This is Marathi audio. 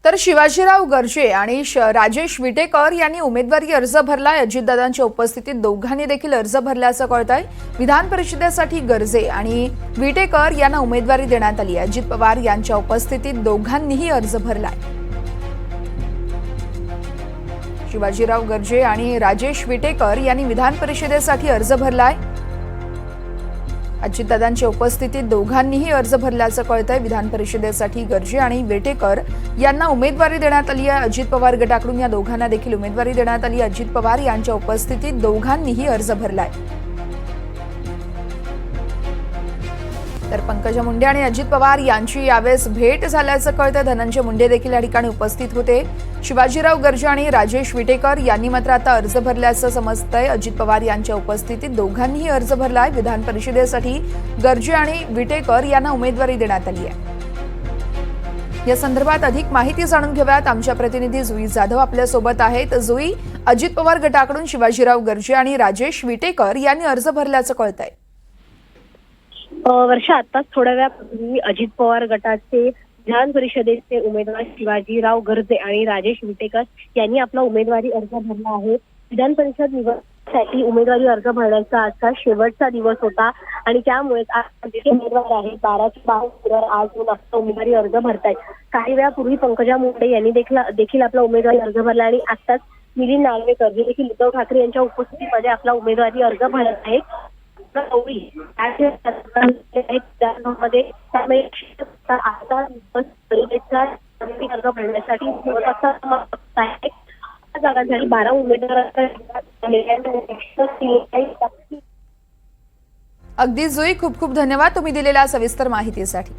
तर शिवाजीराव गर्जे आणि राजेश विटेकर यांनी उमेदवारी अर्ज भरलाय। अजितदादांच्या उपस्थितीत दोघांनी देखील अर्ज भरल्याचं कळतंय। विधान परिषदेसाठी गर्जे आणि विटेकर यांना उमेदवारी देण्यात आली आहे। अजित पवार यांच्या उपस्थितीत दोघांनीही अर्ज भरलाय। शिवाजीराव गर्जे आणि राजेश विटेकर यांनी विधान परिषदेसाठी अर्ज भरलाय। अजितदादांच्या उपस्थितीत दोघांनीही अर्ज भरल्याचं कळतंय। विधान परिषदेसाठी गर्जे आणि विटेकर यांना उमेदवारी देण्यात आली आहे। अजित पवार गटाकडून या दोघांना देखील उमेदवारी देण्यात आली। अजित पवार यांच्या उपस्थितीत दोघांनीही अर्ज भरलाय। तर पंकजा मुंडे आणि अजित पवार यांची यावेळेस भेट झाल्याचं कळतंय। धनंजय मुंडे देखील या ठिकाणी उपस्थित होते। शिवाजीराव गर्जे आणि राजेश विटेकर यांनी मात्र आता अर्ज भरल्याचं समजतंय। अजित पवार यांच्या उपस्थितीत दोघांनीही अर्ज भरलाय। विधान परिषदेसाठी गर्जे आणि विटेकर यांना उमेदवारी देण्यात आली आहे। या संदर्भात अधिक माहिती जाणून घेऊयात। आमच्या प्रतिनिधी जुई जाधव आपल्या सोबत आहेत। जुई, अजित पवार गटाकडून शिवाजीराव गर्जे आणि राजेश विटेकर यांनी अर्ज भरल्याचं कळतंय। वर्षा, आताच थोड्या वेळापूर्वी अजित पवार गटाचे विधान परिषदेचे उमेदवार शिवाजीराव गर्जे आणि राजेश विटेकर यांनी आपला उमेदवारी अर्ज भरला आहे। विधान परिषद निवडणुकीसाठी उमेदवारी अर्ज भरण्याचा आजचा शेवटचा दिवस होता आणि त्यामुळे जे उमेदवार आहेत 12 उमेदवार आज आपला उमेदवारी अर्ज भरतायत। काही वेळापूर्वी पंकजा मुंडे यांनी देखील आपला उमेदवारी अर्ज भरला आणि आताच मिलिंद नार्वेकर जे देखील उद्धव ठाकरे यांच्या उपस्थितीमध्ये आपला उमेदवारी अर्ज भरत आहेत। भरण्यासाठी 12 उमेदवार। अगदी जुई, खूप खूप धन्यवाद तुम्ही दिलेल्या सविस्तर माहितीसाठी।